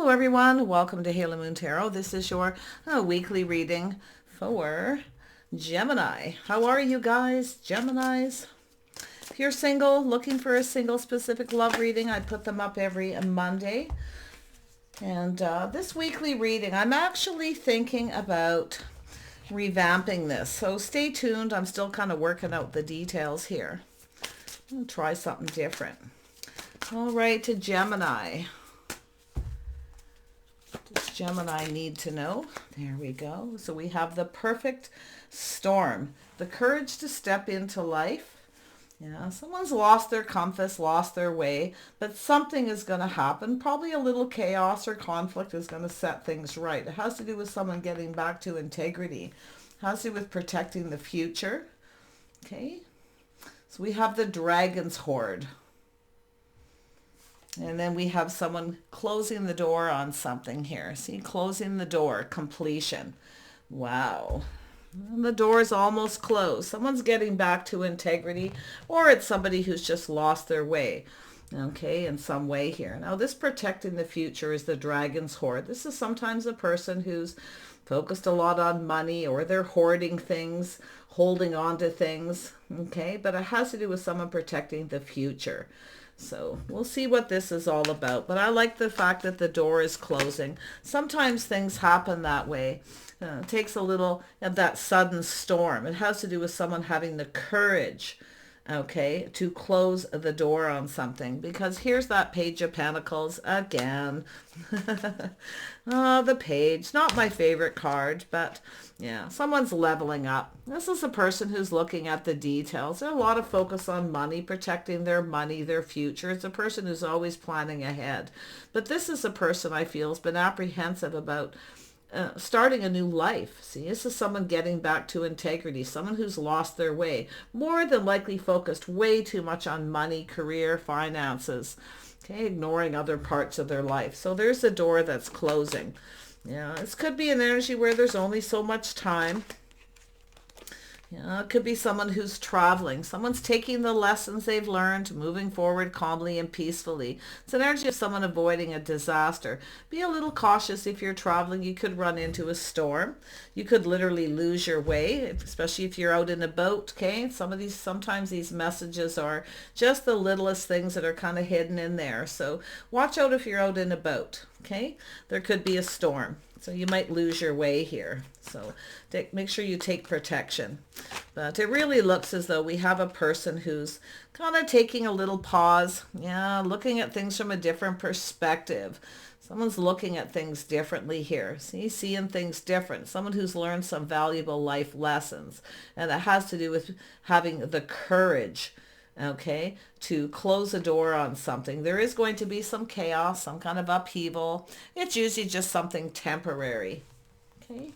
Hello everyone, welcome to Halo Moon Tarot. This is your weekly reading for Gemini. How are you guys, Geminis? If you're single, looking for a single specific love reading, I put them up every Monday. And this weekly reading, I'm actually thinking about revamping this. So stay tuned. I'm still kind of working out the details here. I'm going to try something different. All right, to Gemini. Does Gemini need to know? There we go. So we have the perfect storm. The courage to step into life. Yeah, someone's lost their compass, lost their way, but something is going to happen. Probably a little chaos or conflict is going to set things right. It has to do with someone getting back to integrity. It has to do with protecting the future. Okay. So we have the dragon's horde. And then we have someone closing the door on something here. See, closing the door, completion. Wow. And the door is almost closed. Someone's getting back to integrity, or it's somebody who's just lost their way. Okay, in some way here. Now, this protecting the future is the dragon's hoard. This is sometimes a person who's focused a lot on money, or they're hoarding things, holding on to things. Okay, but it has to do with someone protecting the future. So we'll see what this is all about. But I like the fact that the door is closing. Sometimes things happen that way. It takes a little of that sudden storm. It has to do with someone having the courage, okay, to close the door on something. Because here's that Page of Pentacles again. Oh, the page. Not my favorite card, but yeah, someone's leveling up. This is a person who's looking at the details. There's a lot of focus on money, protecting their money, their future. It's a person who's always planning ahead. But this is a person I feel has been apprehensive about starting a new life. See, this is someone getting back to integrity, someone who's lost their way, more than likely focused way too much on money, career, finances, okay, ignoring other parts of their life. So there's a door that's closing. Yeah, this could be an energy where there's only so much time. Yeah, it could be someone who's traveling. Someone's taking the lessons they've learned, moving forward calmly and peacefully. It's an energy of someone avoiding a disaster. Be a little cautious if you're traveling. You could run into a storm. You could literally lose your way, especially if you're out in a boat, okay? Sometimes these messages are just the littlest things that are kind of hidden in there. So watch out if you're out in a boat, okay? There could be a storm. So you might lose your way here. So make sure you take protection. But it really looks as though we have a person who's kind of taking a little pause. Yeah, looking at things from a different perspective. Someone's looking at things differently here. See, seeing things different. Someone who's learned some valuable life lessons. And that has to do with having the courage, okay, to close a door on something. There is going to be some chaos, some kind of upheaval. It's usually just something temporary. Okay,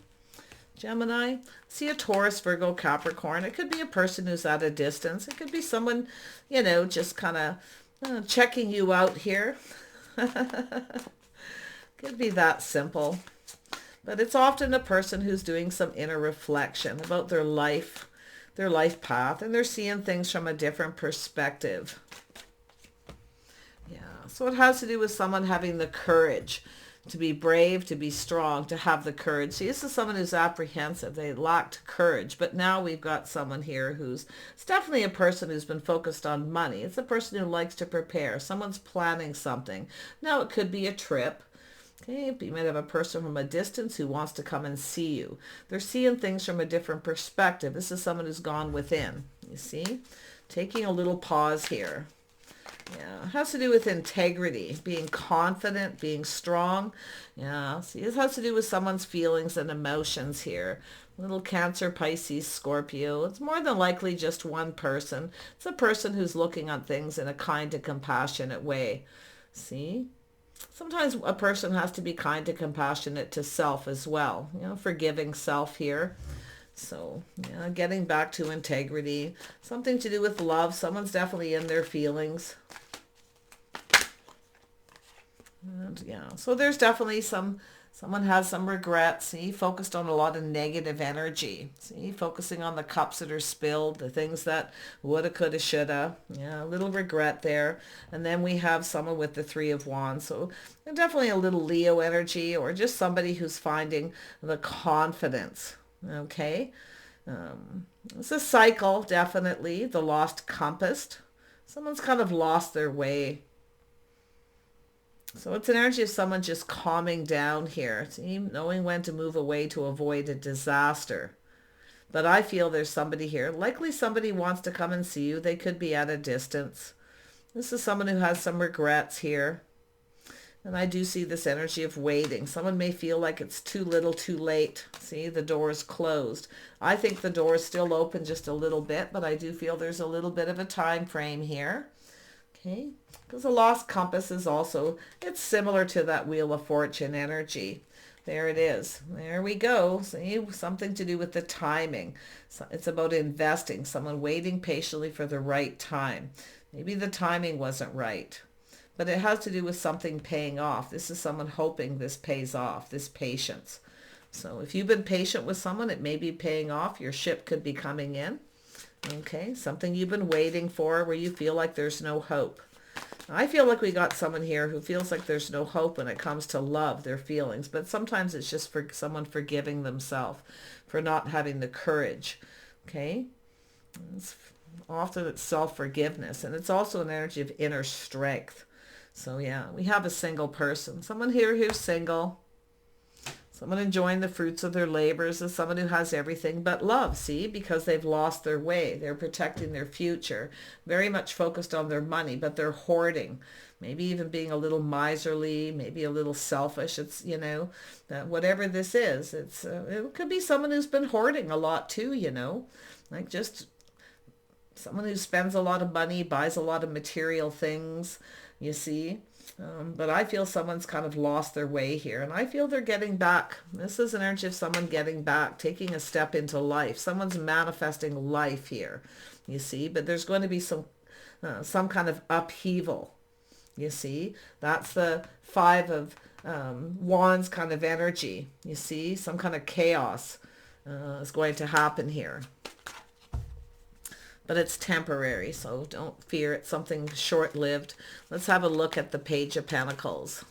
Gemini. See a Taurus, Virgo, Capricorn. It could be a person who's at a distance. It could be someone, you know, just kind of checking you out here. Could be that simple. But it's often a person who's doing some inner reflection about their life path, and they're seeing things from a different perspective. Yeah, so it has to do with someone having the courage to be brave, to be strong, to have the courage. See, this is someone who's apprehensive. They lacked courage, but now we've got someone here it's definitely a person who's been focused on money. It's a person who likes to prepare. Someone's planning something. Now it could be a trip. Okay, you might have a person from a distance who wants to come and see you. They're seeing things from a different perspective. This is someone who's gone within. You see? Taking a little pause here. Yeah, it has to do with integrity, being confident, being strong. Yeah, see, it has to do with someone's feelings and emotions here. Little Cancer, Pisces, Scorpio. It's more than likely just one person. It's a person who's looking at things in a kind and compassionate way. See? Sometimes a person has to be kind and compassionate to self as well. You know, forgiving self here. So, yeah, getting back to integrity. Something to do with love. Someone's definitely in their feelings. And yeah, so there's definitely some Someone has some regrets. See, focused on a lot of negative energy. See, focusing on the cups that are spilled, the things that woulda, coulda, shoulda. Yeah, a little regret there. And then we have someone with the Three of Wands. So definitely a little Leo energy, or just somebody who's finding the confidence. Okay. It's a cycle, definitely. The lost compass. Someone's kind of lost their way. So it's an energy of someone just calming down here. See, knowing when to move away to avoid a disaster. But I feel there's somebody here. Likely somebody wants to come and see you. They could be at a distance. This is someone who has some regrets here. And I do see this energy of waiting. Someone may feel like it's too little too late. See, the door is closed. I think the door is still open just a little bit, but I do feel there's a little bit of a time frame here. Okay, because the lost compass is also, it's similar to that Wheel of Fortune energy. There it is. There we go. See, something to do with the timing. So it's about investing, someone waiting patiently for the right time. Maybe the timing wasn't right, but it has to do with something paying off. This is someone hoping this pays off, this patience. So if you've been patient with someone, it may be paying off. Your ship could be coming in. Okay, something you've been waiting for where you feel like there's no hope. I feel like we got someone here who feels like there's no hope when it comes to love, their feelings. But sometimes it's just for someone forgiving themselves for not having the courage. Okay, often it's self-forgiveness. And it's also an energy of inner strength. So yeah, we have a single person. Someone here who's single. Someone enjoying the fruits of their labors is someone who has everything but love, see, because they've lost their way. They're protecting their future, very much focused on their money, but they're hoarding, maybe even being a little miserly, maybe a little selfish. It's, you know, whatever this is, it could be someone who's been hoarding a lot too, you know, like just someone who spends a lot of money, buys a lot of material things, you see. But I feel someone's kind of lost their way here. And I feel they're getting back. This is an energy of someone getting back, taking a step into life. Someone's manifesting life here, you see. But there's going to be some kind of upheaval, you see. That's the Five of Wands kind of energy, you see. Some kind of chaos is going to happen here. But it's temporary, so don't fear it's something short-lived. Let's have a look at the Page of Pentacles.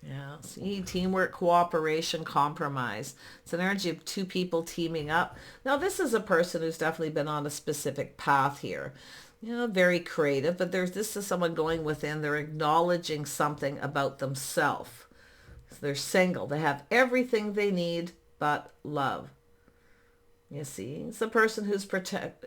Yeah, see, teamwork, cooperation, compromise. It's an energy of two people teaming up. Now, this is a person who's definitely been on a specific path here. You know, very creative, but this is someone going within. They're acknowledging something about themselves. They're single. They have everything they need but love. You see, it's a person who's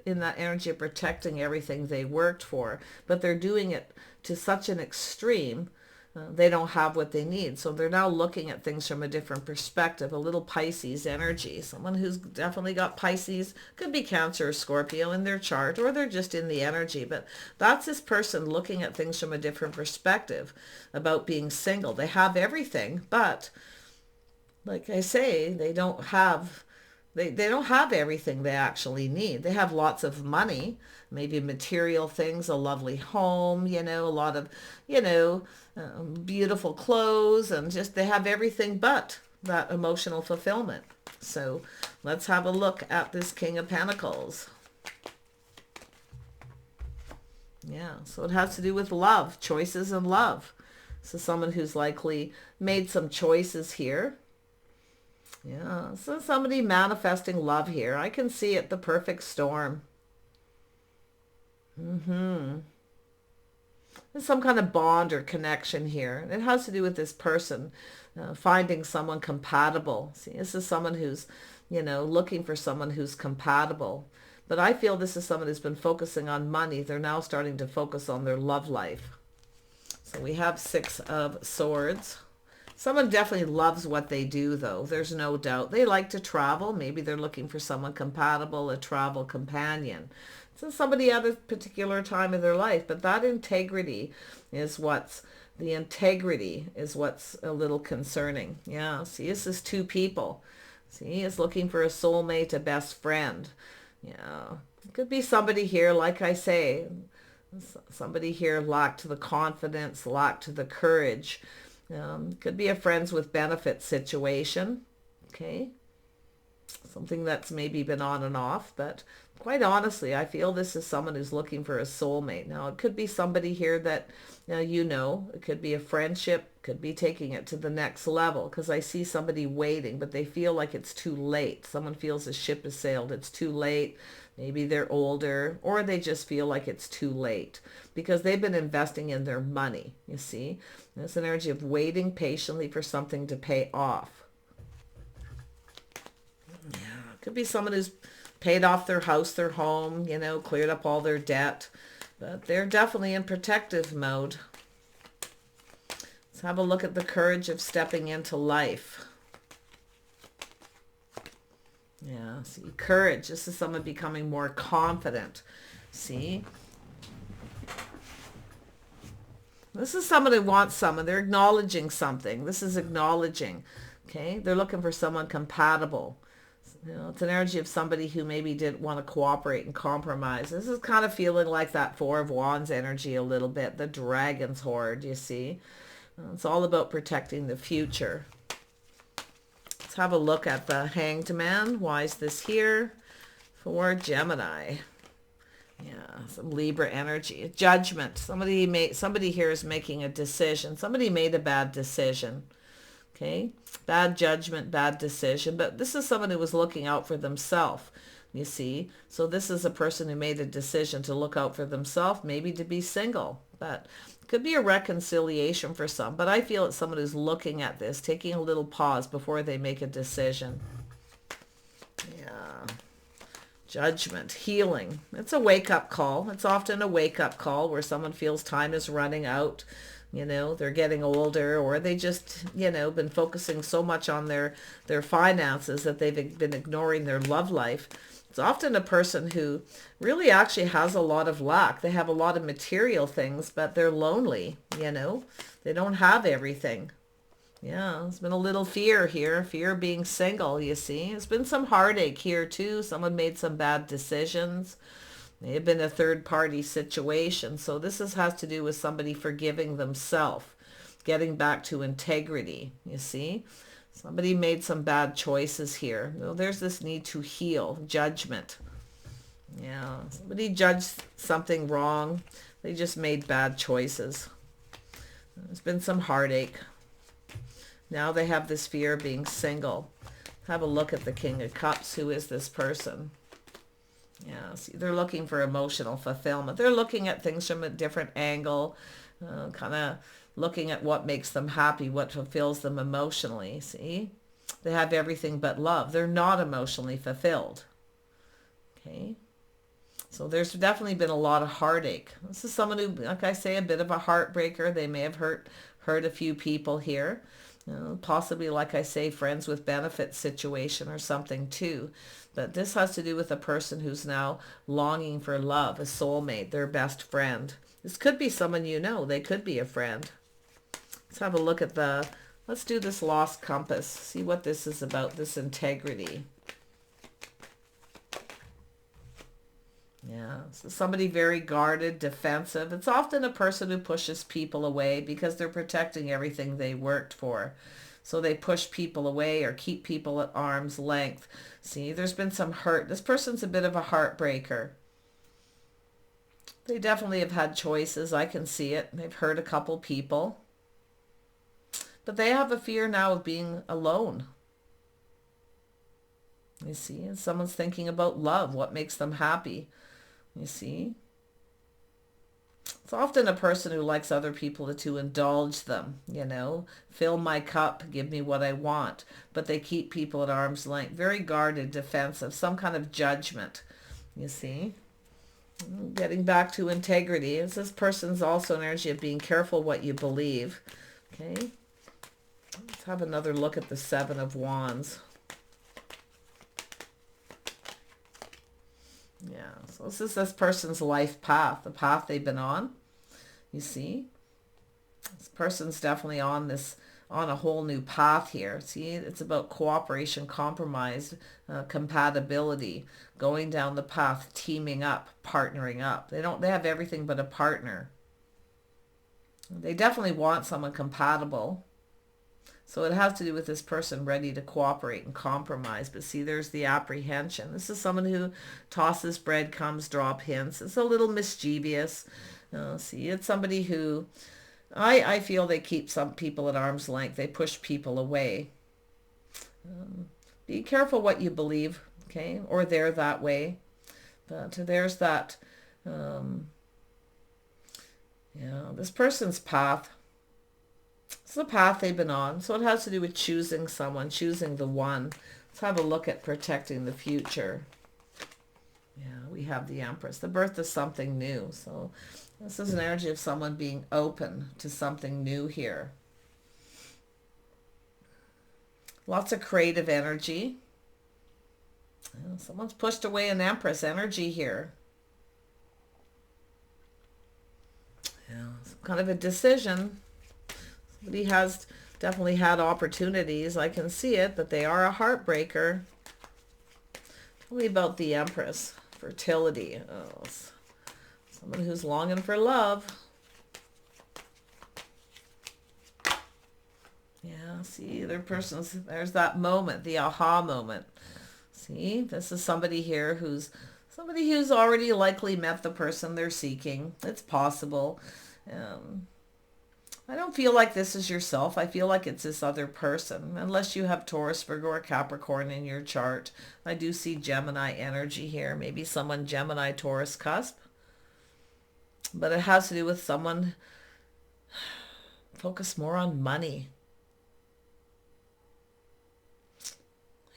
in that energy of protecting everything they worked for, but they're doing it to such an extreme, they don't have what they need. So they're now looking at things from a different perspective, a little Pisces energy. Someone who's definitely got Pisces, could be Cancer or Scorpio in their chart, or they're just in the energy. But that's this person looking at things from a different perspective about being single. They have everything, but like I say, they don't have... They don't have everything they actually need. They have lots of money, maybe material things, a lovely home, you know, a lot of, you know, beautiful clothes, and just they have everything but that emotional fulfillment. So let's have a look at this King of Pentacles. Yeah, so it has to do with love, choices and love. So someone who's likely made some choices here. Yeah, so somebody manifesting love here. I can see it, the perfect storm. There's some kind of bond or connection here. It has to do with this person finding someone compatible. See, this is someone who's, you know, looking for someone who's compatible. But I feel this is someone who's been focusing on money. They're now starting to focus on their love life. So we have Six of Swords. Someone definitely loves what they do, though. There's no doubt. They like to travel. Maybe they're looking for someone compatible, a travel companion. So somebody at a particular time of their life. But that integrity is what's a little concerning. Yeah, see, this is two people. See, it's looking for a soulmate, a best friend. Yeah, it could be somebody here, like I say, Somebody here lacked the confidence, lacked the courage. Could be a friends with benefits situation. Okay. Something that's maybe been on and off, but quite honestly, I feel this is someone who's looking for a soulmate. Now, it could be somebody here that, it could be a friendship, could be taking it to the next level, because I see somebody waiting, but they feel like it's too late. Someone feels the ship has sailed. It's too late. Maybe they're older, or they just feel like it's too late because they've been investing in their money, you see. This energy of waiting patiently for something to pay off. Could be someone who's paid off their house, their home, cleared up all their debt. But they're definitely in protective mode. Let's have a look at the courage of stepping into life. Yeah, see, courage. This is someone becoming more confident. See? This is someone who wants someone. They're acknowledging something. This is acknowledging. Okay? They're looking for someone compatible. It's an energy of somebody who maybe didn't want to cooperate and compromise. This is kind of feeling like that Four of Wands energy a little bit. The Dragon's Hoard, you see. It's all about protecting the future. Let's have a look at the Hanged Man. Why is this here? For Gemini. Yeah, some Libra energy. Judgment. Somebody here is making a decision. Somebody made a bad decision. Okay, bad judgment, bad decision. But this is someone who was looking out for themselves, you see. So this is a person who made a decision to look out for themselves, maybe to be single. But it could be a reconciliation for some. But I feel it's someone who's looking at this, taking a little pause before they make a decision. Yeah. Judgment, healing. It's a wake-up call. It's often a wake-up call where someone feels time is running out. They're getting older, or they just, been focusing so much on their finances that they've been ignoring their love life. It's often a person who really actually has a lot of lack. They have a lot of material things, but they're lonely, They don't have everything. Yeah, there's been a little fear here, fear of being single, you see. There's been some heartache here too. Someone made some bad decisions. May have been a third-party situation. So this has to do with somebody forgiving themselves, getting back to integrity, you see. Somebody made some bad choices here. There's this need to heal, judgment. Yeah, somebody judged something wrong. They just made bad choices. There's been some heartache. Now they have this fear of being single. Have a look at the King of Cups. Who is this person? Yeah, see, they're looking for emotional fulfillment. They're looking at things from a different angle, kind of looking at what makes them happy, what fulfills them emotionally, see? They have everything but love. They're not emotionally fulfilled, okay? So there's definitely been a lot of heartache. This is someone who, like I say, a bit of a heartbreaker. They may have hurt a few people here. Possibly, like I say, friends with benefits situation or something too. But this has to do with a person who's now longing for love, a soulmate, their best friend. This could be someone they could be a friend. Let's have a look at let's do this Lost Compass. See what this is about, this integrity. Yeah, so somebody very guarded, defensive. It's often a person who pushes people away because they're protecting everything they worked for. So they push people away or keep people at arm's length. See, there's been some hurt. This person's a bit of a heartbreaker. They definitely have had choices. I can see it. They've hurt a couple people. But they have a fear now of being alone. You see, and someone's thinking about love, what makes them happy. You see? It's often a person who likes other people to indulge them, fill my cup, give me what I want. But they keep people at arm's length, very guarded, defensive, some kind of judgment, you see? Getting back to integrity. This person's also an energy of being careful what you believe, okay? Let's have another look at the Seven of Wands. Yeah, so this is this person's life path, the path they've been on, you see. This person's definitely on this on a whole new path here. See, it's about cooperation, compromise, compatibility, going down the path, teaming up, partnering up. They have everything but a partner. They definitely want someone compatible. So it has to do with this person ready to cooperate and compromise. But see, there's the apprehension. This is someone who tosses breadcrumbs, drop hints. It's a little mischievous. See, it's somebody who, I feel they keep some people at arm's length. They push people away. Be careful what you believe, okay? Or they're that way. But there's that, this person's path. It's the path they've been on. So it has to do with choosing someone, choosing the one. Let's have a look at protecting the future. Yeah, we have the Empress, the birth of something new. So this is an energy of someone being open to something new here. Lots of creative energy. Someone's pushed away an Empress energy here. Yeah, some kind of a decision. Somebody has definitely had opportunities. I can see it, but they are a heartbreaker. Tell me about the Empress. Fertility. Oh, someone who's longing for love. Yeah, see, there's that moment, the aha moment. See, this is somebody here who's already likely met the person they're seeking. It's possible. I don't feel like this is yourself. I feel like it's this other person. Unless you have Taurus, Virgo, or Capricorn in your chart. I do see Gemini energy here. Maybe someone Gemini, Taurus cusp. But it has to do with someone focus more on money.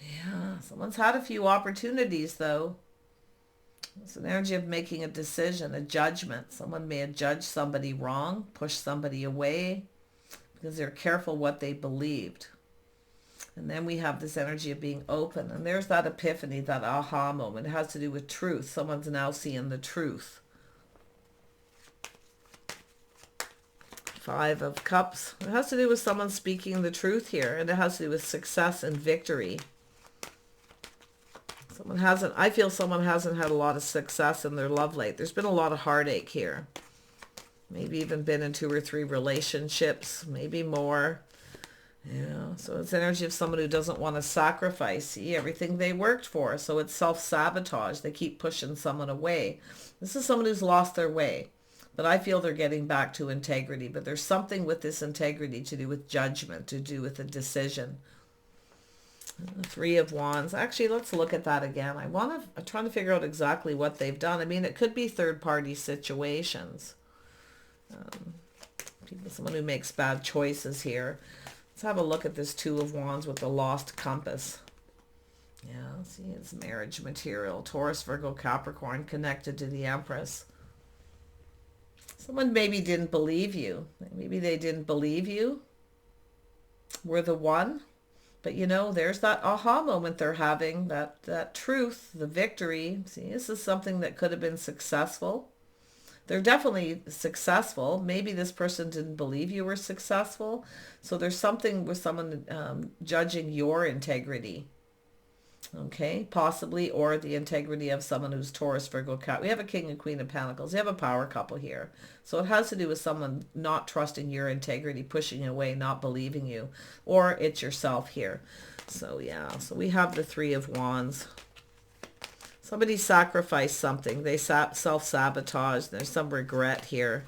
Yeah, someone's had a few opportunities though. It's an energy of making a decision, a judgment. Someone may have judged somebody wrong, pushed somebody away because they're careful what they believed. And then we have this energy of being open. And there's that epiphany, that aha moment. It has to do with truth. Someone's now seeing the truth. Five of Cups. It has to do with someone speaking the truth here. And it has to do with success and victory. I feel someone hasn't had a lot of success in their love life. There's been a lot of heartache here. Maybe even been in 2 or 3 relationships, maybe more. Yeah, so it's energy of someone who doesn't want to sacrifice, everything they worked for. So it's self-sabotage. They keep pushing someone away. This is someone who's lost their way. But I feel they're getting back to integrity. But there's something with this integrity to do with judgment, to do with a decision. 3 of Wands. Actually, let's look at that again. I'm trying to figure out exactly what they've done. I mean, it could be third-party situations. Someone who makes bad choices here. Let's have a look at this 2 of Wands with the lost compass. Yeah, see, it's marriage material. Taurus, Virgo, Capricorn connected to the Empress. Someone maybe didn't believe you. Maybe they didn't believe you were the one. But, there's that aha moment they're having, that truth, the victory. See, this is something that could have been successful. They're definitely successful. Maybe this person didn't believe you were successful. So there's something with someone judging your integrity. Okay, possibly, or the integrity of someone who's Taurus, Virgo, Cat. We have a King and Queen of Pentacles. We have a power couple here. So it has to do with someone not trusting your integrity, pushing you away, not believing you, or it's yourself here. So yeah, so we have the 3 of Wands. Somebody sacrificed something. They self-sabotage. There's some regret here.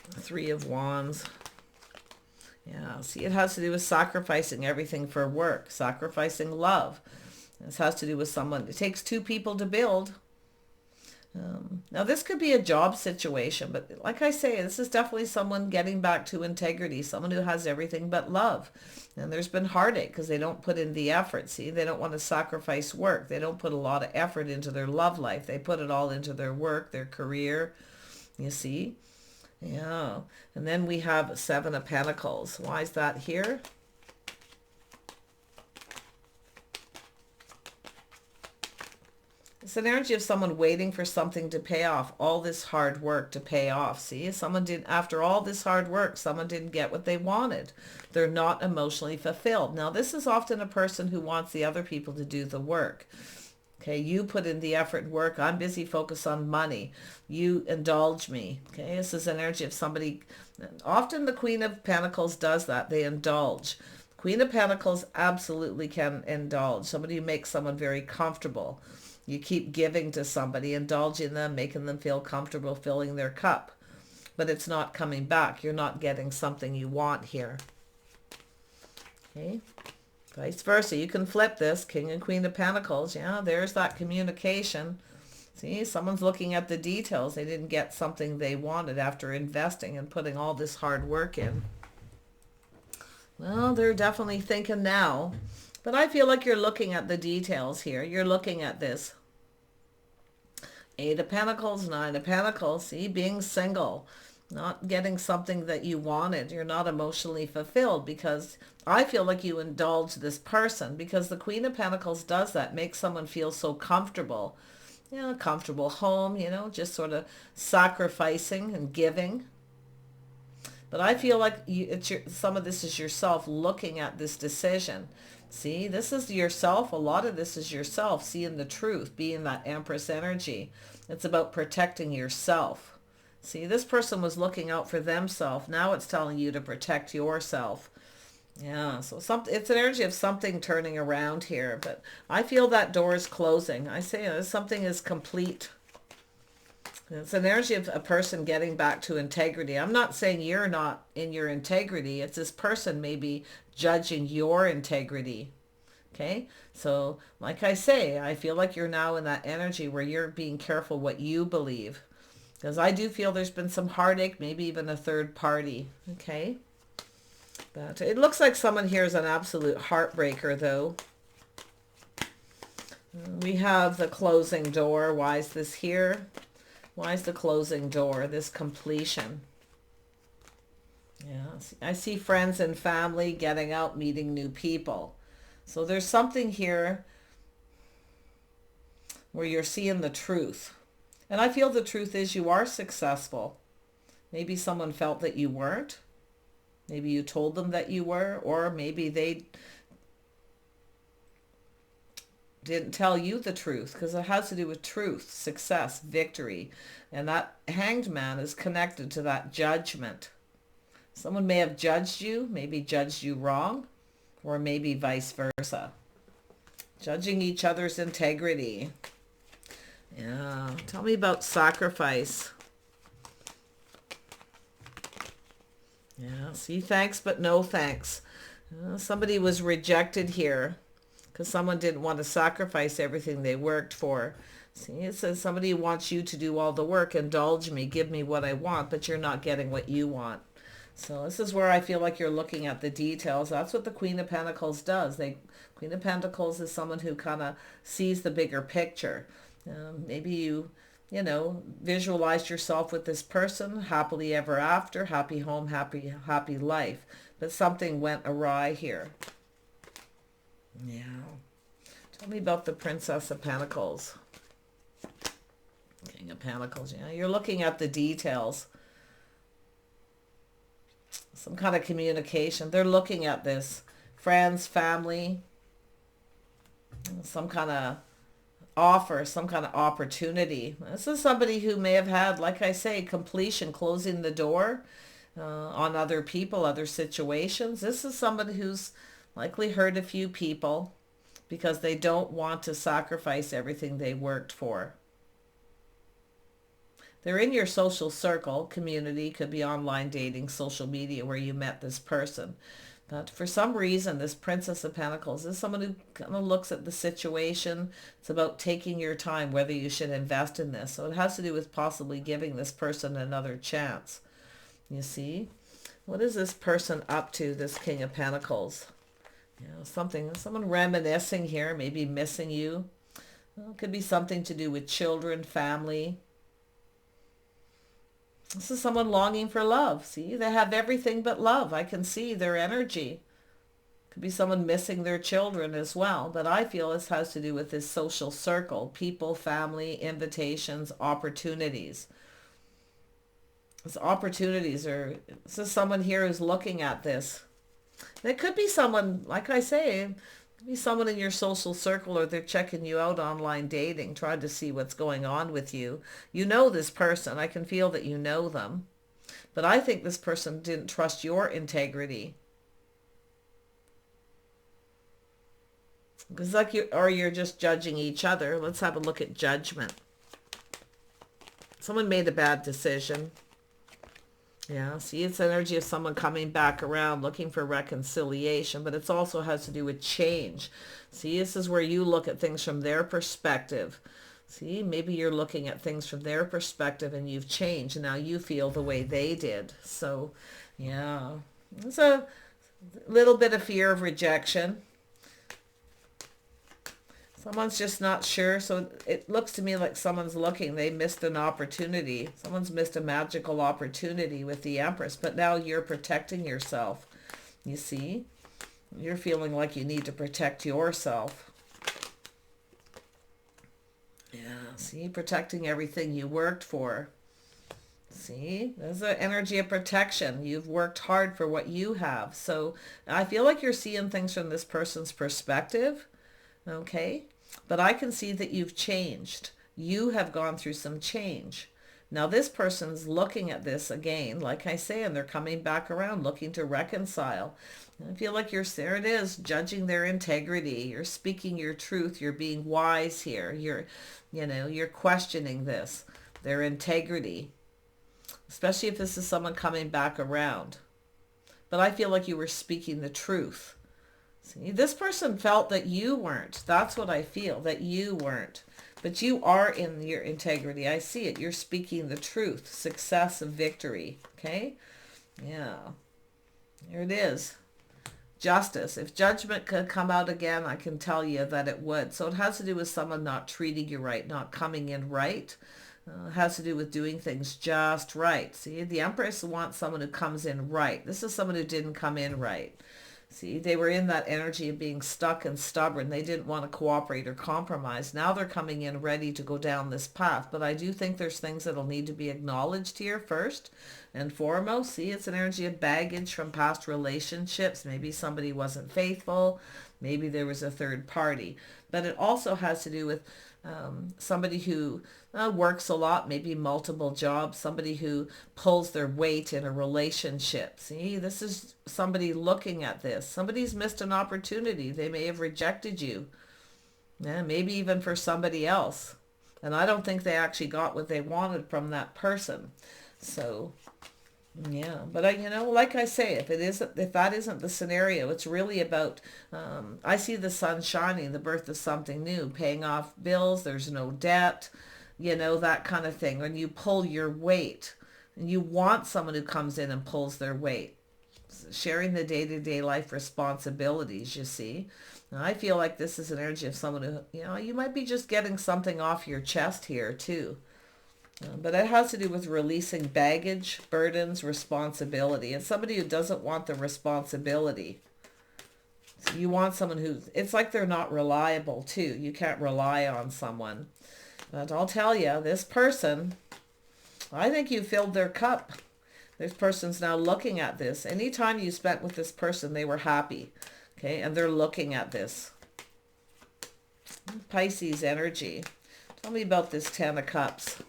3 of Wands. Yeah, see, it has to do with sacrificing everything for work, sacrificing love. This has to do with someone. It takes 2 people to build. Now, this could be a job situation, but like I say, this is definitely someone getting back to integrity, someone who has everything but love. And there's been heartache because they don't put in the effort. See, they don't want to sacrifice work. They don't put a lot of effort into their love life. They put it all into their work, their career, you see. Yeah, and then we have 7 of Pentacles. Why is that here? It's an energy of someone waiting for something to pay off, all this hard work to pay off. See, someone did, after all this hard work, someone didn't get what they wanted. They're not emotionally fulfilled. Now, this is often a person who wants the other people to do the work. Okay, you put in the effort and work. I'm busy focused on money. You indulge me. Okay, this is an energy of somebody. Often the Queen of Pentacles does that. They indulge. Queen of Pentacles absolutely can indulge. Somebody who makes someone very comfortable. You keep giving to somebody, indulging them, making them feel comfortable, filling their cup. But it's not coming back. You're not getting something you want here. Okay. Vice versa. You can flip this. King and Queen of Pentacles. Yeah, there's that communication. See, someone's looking at the details. They didn't get something they wanted after investing and putting all this hard work in. Well, they're definitely thinking now. But I feel like you're looking at the details here. You're looking at this. 8 of Pentacles, 9 of Pentacles. See, being single. Not getting something that you wanted. You're not emotionally fulfilled because I feel like you indulge this person because the Queen of Pentacles does that. Makes someone feel so comfortable. You know, comfortable home, you know, just sort of sacrificing and giving. But I feel like some of this is yourself looking at this decision. See, this is yourself. A lot of this is yourself seeing the truth, being that Empress energy. It's about protecting yourself. See, this person was looking out for themselves. Now it's telling you to protect yourself. Yeah, so it's an energy of something turning around here. But I feel that door is closing. I say something is complete. It's an energy of a person getting back to integrity. I'm not saying you're not in your integrity. It's this person maybe judging your integrity. Okay, so like I say, I feel like you're now in that energy where you're being careful what you believe. Because I do feel there's been some heartache, maybe even a third party. Okay, but it looks like someone here is an absolute heartbreaker, though. We have the closing door. Why is this here? Why is the closing door? This completion. Yeah, I see friends and family getting out, meeting new people. So there's something here where you're seeing the truth. And I feel the truth is you are successful. Maybe someone felt that you weren't. Maybe you told them that you were, or maybe they didn't tell you the truth, because it has to do with truth, success, victory. And that Hanged Man is connected to that judgment. Someone may have judged you, maybe judged you wrong, or maybe vice versa. Judging each other's integrity. Yeah, tell me about sacrifice. Yeah, see, thanks but no thanks. Somebody was rejected here because someone didn't want to sacrifice everything they worked for. See, it says somebody wants you to do all the work, indulge me, give me what I want, but you're not getting what you want. So this is where I feel like you're looking at the details. That's what the Queen of Pentacles does. Queen of Pentacles is someone who kind of sees the bigger picture. Maybe you visualized yourself with this person, happily ever after, happy home, happy life. But something went awry here. Yeah. Tell me about the Princess of Pentacles. King of Pentacles. Yeah, you're looking at the details. Some kind of communication. They're looking at this. Friends, family, some kind of offer, some kind of opportunity. This is somebody who may have had, like I say, completion, closing the door on other people, other situations. This is somebody who's likely hurt a few people because they don't want to sacrifice everything they worked for. They're in your social circle, community, could be online dating, social media, where you met this person. But for some reason, this Princess of Pentacles is someone who kind of looks at the situation. It's about taking your time, whether you should invest in this. So it has to do with possibly giving this person another chance. You see? What is this person up to, this King of Pentacles? Someone reminiscing here, maybe missing you. Well, it could be something to do with children, family. This is someone longing for love. See, they have everything but love. I can see their energy. Could be someone missing their children as well. But I feel this has to do with this social circle, people, family, invitations, opportunities. These opportunities are, this is someone here who's looking at this. And it could be someone, like I say, it could be someone in your social circle, or they're checking you out online dating, trying to see what's going on with you. You know this person. I can feel that you know them. But I think this person didn't trust your integrity. Because like you, or you're just judging each other. Let's have a look at judgment. Someone made a bad decision. Yeah, see, it's energy of someone coming back around, looking for reconciliation, but it also has to do with change. See, this is where you look at things from their perspective. See, maybe you're looking at things from their perspective and you've changed, and now you feel the way they did. So, yeah, it's a little bit of fear of rejection. Someone's just not sure. So it looks to me like someone's looking. They missed an opportunity. Someone's missed a magical opportunity with the Empress. But now you're protecting yourself. You see? You're feeling like you need to protect yourself. Yeah, see? Protecting everything you worked for. See? There's an energy of protection. You've worked hard for what you have. So I feel like you're seeing things from this person's perspective. Okay, but I can see that you've changed. You have gone through some change. Now this person's looking at this again, like I say, and they're coming back around looking to reconcile. I feel like you're, there it is, judging their integrity. You're speaking your truth. You're being wise here. You're questioning this, their integrity, especially if this is someone coming back around. But I feel like you were speaking the truth. See, this person felt that you weren't. That's what I feel, that you weren't. But you are in your integrity. I see it. You're speaking the truth. Success and victory. Okay? Yeah. Here it is. Justice. If judgment could come out again, I can tell you that it would. So it has to do with someone not treating you right, not coming in right. It has to do with doing things just right. See, the Empress wants someone who comes in right. This is someone who didn't come in right. See, they were in that energy of being stuck and stubborn. They didn't want to cooperate or compromise. Now they're coming in ready to go down this path. But I do think there's things that'll need to be acknowledged here first and foremost. See, it's an energy of baggage from past relationships. Maybe somebody wasn't faithful. Maybe there was a third party. But it also has to do with somebody who works a lot, maybe multiple jobs, somebody who pulls their weight in a relationship. See, this is somebody looking at this. Somebody's missed an opportunity. They may have rejected you. Yeah, maybe even for somebody else. And I don't think they actually got what they wanted from that person. So, yeah, but like I say, if that isn't the scenario, it's really about, I see the sun shining, the birth of something new, paying off bills, there's no debt, that kind of thing. When you pull your weight, and you want someone who comes in and pulls their weight, sharing the day-to-day life responsibilities, you see. And I feel like this is an energy of someone who, you might be just getting something off your chest here too. But it has to do with releasing baggage, burdens, responsibility. And somebody who doesn't want the responsibility. So you want someone it's like they're not reliable too. You can't rely on someone. But I'll tell you, this person, I think you filled their cup. This person's now looking at this. Anytime you spent with this person, they were happy. Okay, and they're looking at this. Pisces energy. Tell me about this Ten of Cups.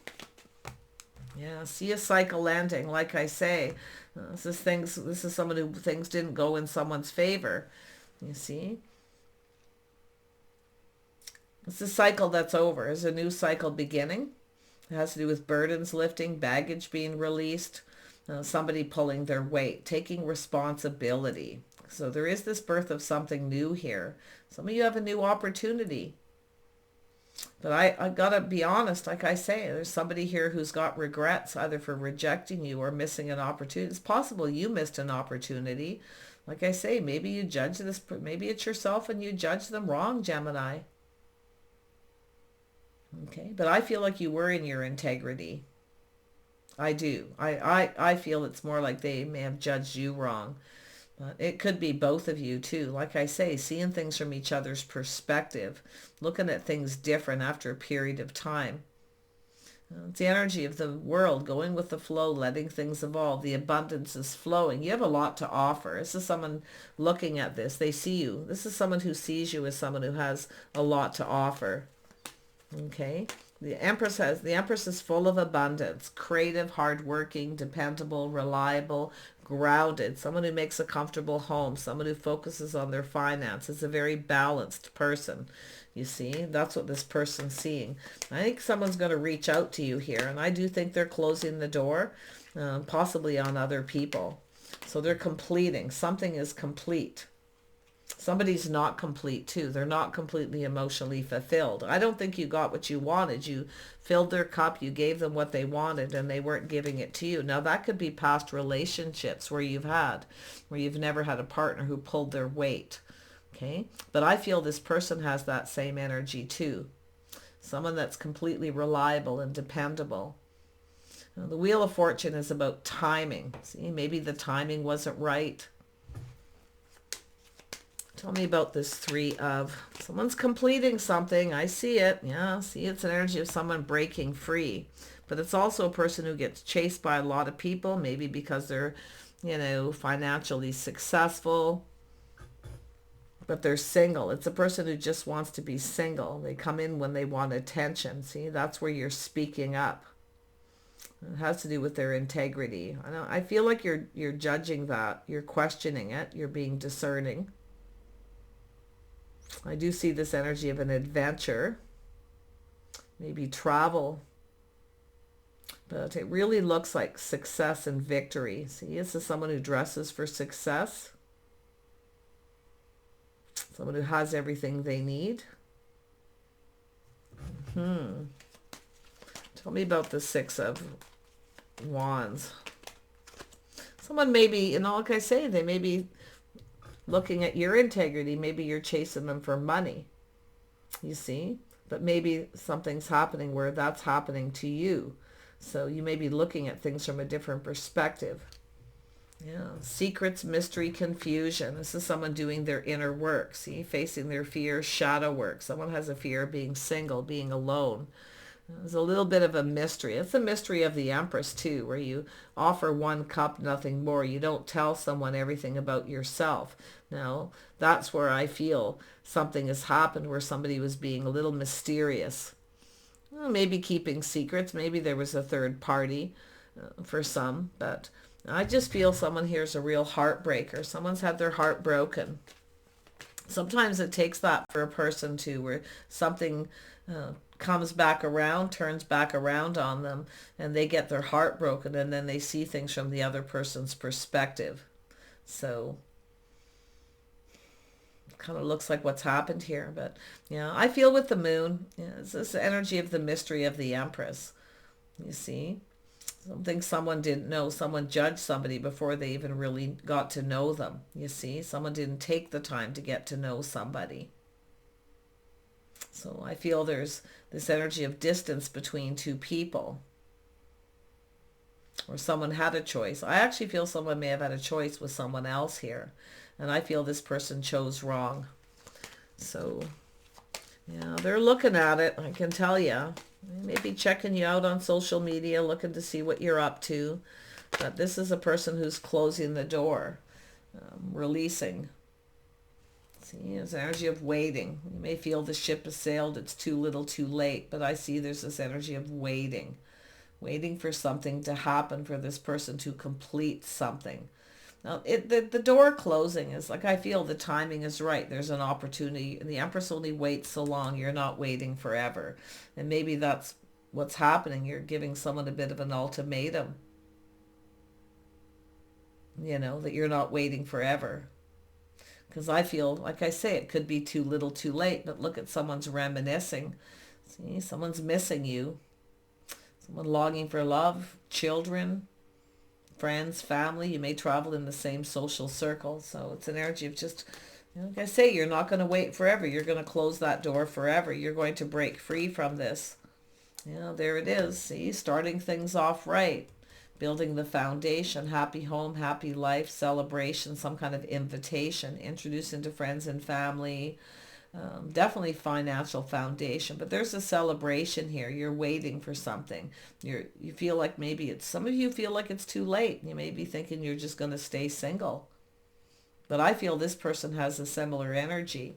Yeah, see a cycle ending, like I say. This is someone who things didn't go in someone's favor. You see? It's a cycle that's over. It's a new cycle beginning. It has to do with burdens lifting, baggage being released, somebody pulling their weight, taking responsibility. So there is this birth of something new here. Some of you have a new opportunity. But I gotta be honest, like I say, there's somebody here who's got regrets either for rejecting you or missing an opportunity. It's possible you missed an opportunity. Like I say, maybe you judge this, maybe it's yourself and you judge them wrong, Gemini. Okay, but I feel like you were in your integrity. I do. I feel it's more like they may have judged you wrong. It could be both of you too. Like I say, seeing things from each other's perspective, looking at things different after a period of time. It's the energy of the world, going with the flow, letting things evolve. The abundance is flowing. You have a lot to offer. This is someone looking at this. They see you. This is someone who sees you as someone who has a lot to offer. Okay. The Empress is full of abundance, creative, hardworking, dependable, reliable, grounded, someone who makes a comfortable home, someone who focuses on their finances, a very balanced person. You see, that's what this person's seeing. I think someone's going to reach out to you here, and I do think they're closing the door, possibly on other people. So they're completing. Something is complete. Somebody's not complete too. They're not completely emotionally fulfilled. I don't think you got what you wanted. You filled their cup, you gave them what they wanted, and they weren't giving it to you. Now that could be past relationships where you've never had a partner who pulled their weight. Okay? But I feel this person has that same energy too. Someone that's completely reliable and dependable. Now, the Wheel of Fortune is about timing. See, maybe the timing wasn't right. Tell me about this Three of. Someone's completing something. I see it. Yeah, see, it's an energy of someone breaking free. But it's also a person who gets chased by a lot of people, maybe because they're, financially successful, but they're single. It's a person who just wants to be single. They come in when they want attention. See, that's where you're speaking up. It has to do with their integrity. I feel like you're judging that. You're questioning it. You're being discerning. I do see this energy of an adventure, maybe travel, but it really looks like success and victory. See, this is someone who dresses for success, someone who has everything they need. Tell me about the Six of Wands. Someone maybe, like I say, they may be looking at your integrity. Maybe you're chasing them for money, you see, but maybe something's happening where that's happening to you. So you may be looking at things from a different perspective. Yeah. Secrets, mystery, confusion. This is someone doing their inner work. See, facing their fears, shadow work. Someone has a fear of being single, being alone. There's a little bit of a mystery. It's a mystery of the Empress too, where you offer one cup, nothing more. You don't tell someone everything about yourself. Now, that's where I feel something has happened, where somebody was being a little mysterious. Well, maybe keeping secrets. Maybe there was a third party for some. But I just feel someone here is a real heartbreaker. Someone's had their heart broken. Sometimes it takes that for a person too, where something comes back around, turns back around on them, and they get their heart broken, and then they see things from the other person's perspective. So it kind of looks like what's happened here. But I feel with the moon, it's this energy of the mystery of the Empress. You see, something someone didn't know. Someone judged somebody before they even really got to know them. You see, someone didn't take the time to get to know somebody. So I feel there's this energy of distance between two people. Or someone had a choice. I actually feel someone may have had a choice with someone else here. And I feel this person chose wrong. So, they're looking at it, I can tell you. They may be checking you out on social media, looking to see what you're up to. But this is a person who's closing the door, releasing. See, it's energy of waiting. You may feel the ship has sailed, it's too little too late, but I see there's this energy of waiting for something to happen, for this person to complete something. Now, the door closing is like, I feel the timing is right. There's an opportunity, and the Empress only waits so long. You're not waiting forever. And maybe that's what's happening. You're giving someone a bit of an ultimatum, that you're not waiting forever. Because I feel, like I say, it could be too little too late, but look at someone's reminiscing. See, someone's missing you. Someone longing for love, children, friends, family. You may travel in the same social circle. So it's an energy of just, like I say, you're not going to wait forever. You're going to close that door forever. You're going to break free from this. There it is. See, starting things off right. building the foundation, happy home, happy life, celebration, some kind of invitation, introducing to friends and family, definitely financial foundation. But there's a celebration here. You're waiting for something. You feel like maybe some of you feel like it's too late. You may be thinking you're just going to stay single. But I feel this person has a similar energy.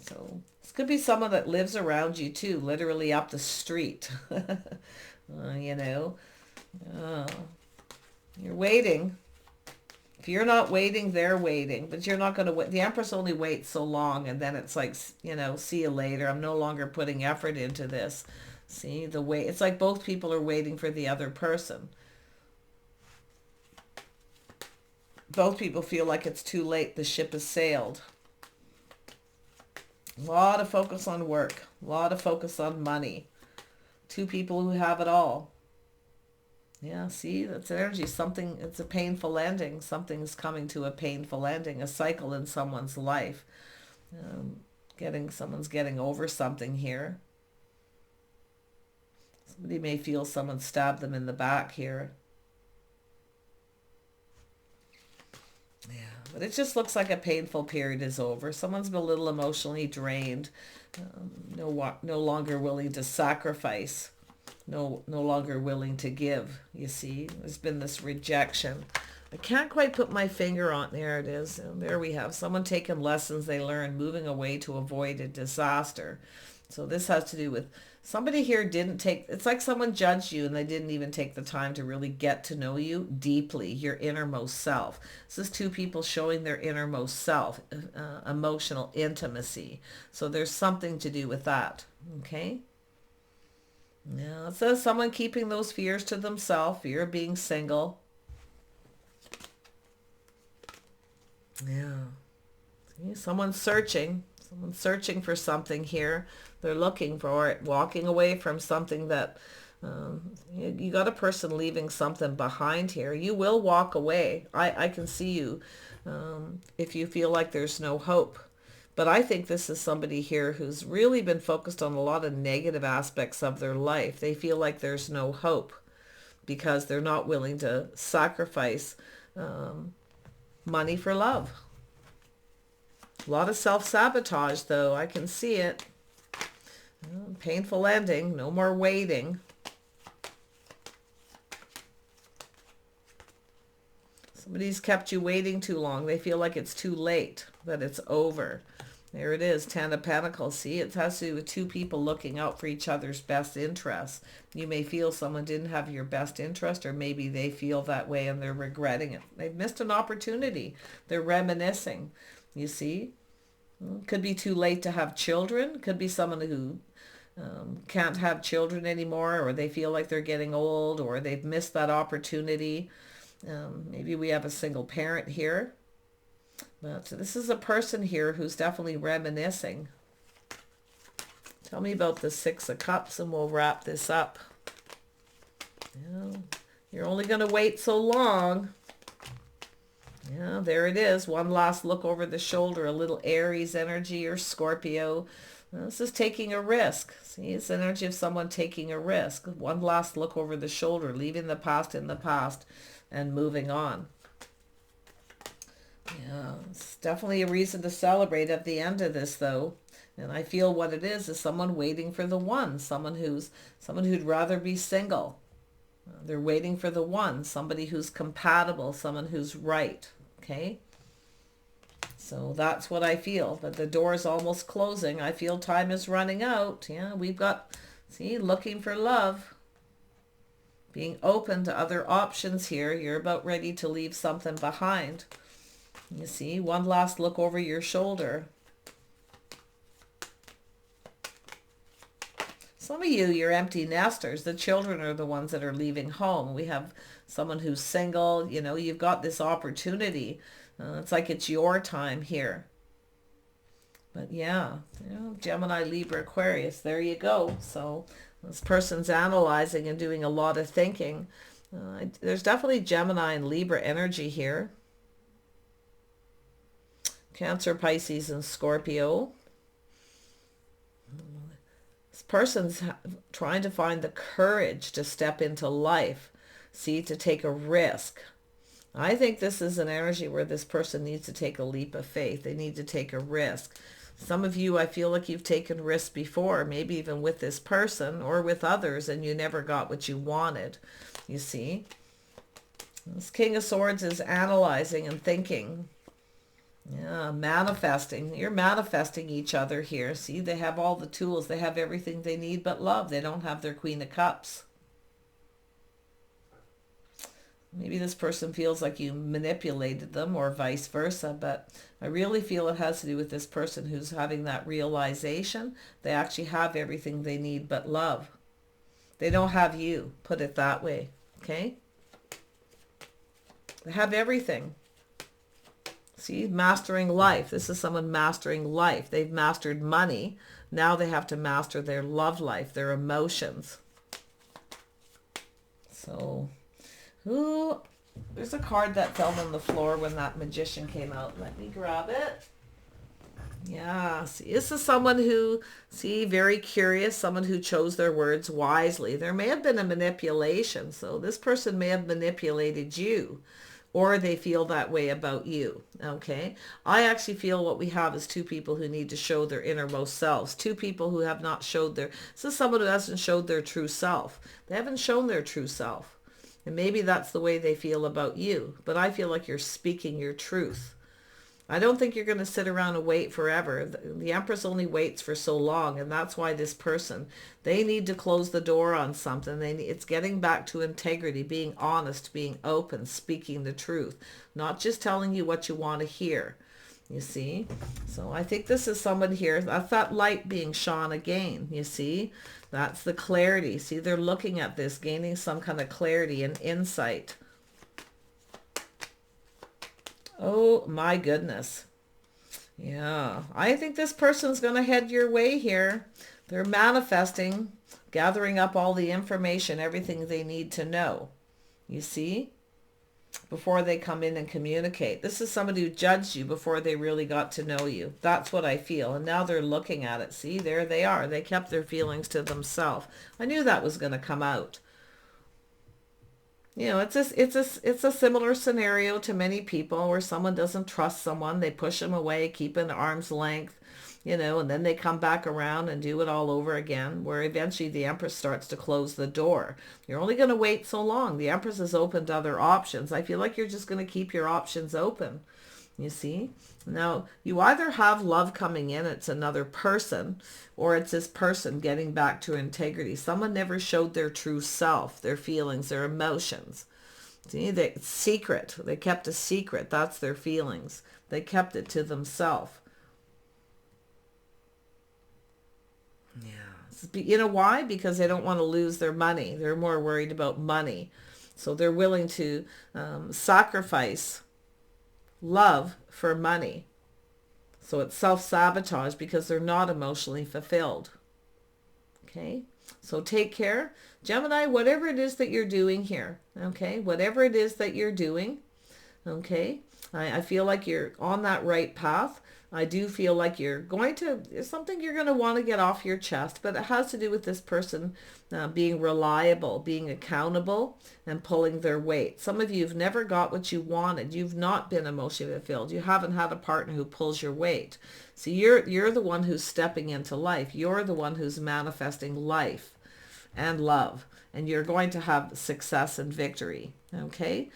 So this could be someone that lives around you too, literally up the street. You know, you're waiting. If you're not waiting, they're waiting, but you're not going to wait. The Empress only waits so long, and then it's like, you know, see you later. I'm no longer putting effort into this. See, the wait. It's like both people are waiting for the other person. Both people feel like it's too late. The ship has sailed. A lot of focus on work. A lot of focus on money. Two people who have it all. Yeah, see, that's energy. Something, it's a painful ending. Something's coming to a painful ending. A cycle in someone's life. Someone's getting over something here. Somebody may feel someone stabbed them in the back here. Yeah, but it just looks like a painful period is over. Someone's been a little emotionally drained. No longer willing to sacrifice. No longer willing to give. You see, there's been this rejection. I can't quite put my finger on. There it is. And there we have someone taking lessons they learned, moving away to avoid a disaster. So this has to do with somebody here it's like someone judged you and they didn't even take the time to really get to know you deeply, your innermost self. This is two people showing their innermost self, emotional intimacy. So there's something to do with that. Okay. Yeah, it says someone keeping those fears to themselves, fear of being single. Yeah. See, someone's searching for something here. They're looking for it, walking away from something that, you got a person leaving something behind here. You will walk away. I can see you if you feel like there's no hope. But I think this is somebody here who's really been focused on a lot of negative aspects of their life. They feel like there's no hope because they're not willing to sacrifice money for love. A lot of self-sabotage, though. I can see it. Painful ending. No more waiting. Somebody's kept you waiting too long. They feel like it's too late, that it's over. There it is, Ten of Pentacles. See, it has to do with two people looking out for each other's best interests. You may feel someone didn't have your best interest, or maybe they feel that way and they're regretting it. They've missed an opportunity. They're reminiscing. You see? Could be too late to have children. Could be someone who can't have children anymore, or they feel like they're getting old, or they've missed that opportunity. Maybe we have a single parent here. But this is a person here who's definitely reminiscing. Tell me about the Six of Cups and we'll wrap this up. Yeah, you're only going to wait so long. Yeah, there it is. One last look over the shoulder. A little Aries energy or Scorpio. This is taking a risk. See, it's energy of someone taking a risk. One last look over the shoulder, leaving the past in the past and moving on. Yeah, it's definitely a reason to celebrate at the end of this, though. And I feel what it is someone waiting for the one, someone who'd rather be single. They're waiting for the one, somebody who's compatible, someone who's right. Okay? So that's what I feel. But the door is almost closing. I feel time is running out. Yeah, we've got, see, looking for love. Being open to other options here. You're about ready to leave something behind. You see, one last look over your shoulder. Some of you're empty nesters. The children are the ones that are leaving home. We have someone who's single. You know, you've got this opportunity. It's like it's your time here. But yeah, you know, Gemini, Libra, Aquarius, there you go. So this person's analyzing and doing a lot of thinking. There's definitely Gemini and Libra energy here. Cancer, Pisces, and Scorpio. This person's trying to find the courage to step into life, see, to take a risk. I think this is an energy where this person needs to take a leap of faith. They need to take a risk. Some of you, I feel like you've taken risks before, maybe even with this person or with others, and you never got what you wanted, you see. This King of Swords is analyzing and thinking. Yeah, manifesting. You're manifesting each other here. See, they have all the tools. They have everything they need but love. They don't have their Queen of Cups. Maybe this person feels like you manipulated them or vice versa, but I really feel it has to do with this person who's having that realization. They actually have everything they need but love. They don't have you, put it that way, okay? They have everything. See, mastering life. This is someone mastering life. They've mastered money. Now they have to master their love life, their emotions. So... ooh, there's a card that fell on the floor when that Magician came out. Let me grab it. Yeah, see, this is someone who, see, very curious, someone who chose their words wisely. There may have been a manipulation, so this person may have manipulated you, or they feel that way about you, okay? I actually feel what we have is two people who need to show their innermost selves, two people who have not showed their, this is someone who hasn't showed their true self. They haven't shown their true self. And maybe that's the way they feel about you. But I feel like you're speaking your truth. I don't think you're going to sit around and wait forever. The Empress only waits for so long. And that's why this person, they need to close the door on something. It's getting back to integrity, being honest, being open, speaking the truth. Not just telling you what you want to hear. You see? So I think this is someone here. That's that light being shone again. You see? That's the clarity. See, they're looking at this, gaining some kind of clarity and insight. Oh, my goodness. Yeah. I think this person's going to head your way here. They're manifesting, gathering up all the information, everything they need to know. You see? Before they come in and communicate. This is somebody who judged you before they really got to know you. That's what I feel. And now they're looking at it. See, there they are. They kept their feelings to themselves. I knew that was going to come out. You know, it's a similar scenario to many people where someone doesn't trust someone. They push them away, keep an arm's length. You know, and then they come back around and do it all over again, where eventually the Empress starts to close the door. You're only going to wait so long. The Empress has opened other options. I feel like you're just going to keep your options open. You see? Now, you either have love coming in, it's another person, or it's this person getting back to integrity. Someone never showed their true self, their feelings, their emotions. See, it's secret. They kept a secret. That's their feelings. They kept it to themselves. You know why? Because they don't want to lose their money. They're more worried about money. So they're willing to sacrifice love for money. So it's self-sabotage because they're not emotionally fulfilled. Okay? So take care. Gemini, whatever it is that you're doing here, okay? Whatever it is that you're doing, okay? I feel like you're on that right path. I do feel like there's something you're going to want to get off your chest, but it has to do with this person being reliable, being accountable, and pulling their weight. Some of you have never got what you wanted. You've not been emotionally fulfilled. You haven't had a partner who pulls your weight. So you're the one who's stepping into life. You're the one who's manifesting life and love, and you're going to have success and victory, okay?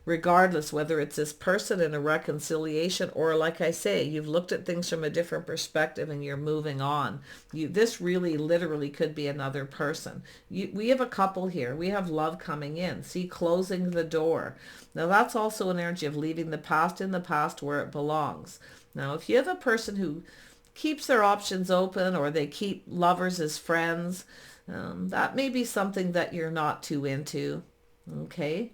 Regardless whether it's this person in a reconciliation or, like I say, you've looked at things from a different perspective and you're moving on. This really literally could be another person. We have a couple here. We have love coming in. See, closing the door. Now that's also an energy of leaving the past in the past where it belongs. Now, if you have a person who keeps their options open, or they keep lovers as friends, that may be something that you're not too into. Okay?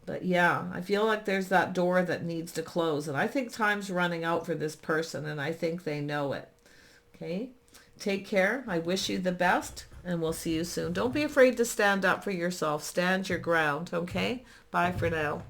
But yeah, I feel like there's that door that needs to close. And I think time's running out for this person, and I think they know it. Okay? Take care. I wish you the best, and we'll see you soon. Don't be afraid to stand up for yourself. Stand your ground, okay? Bye for now.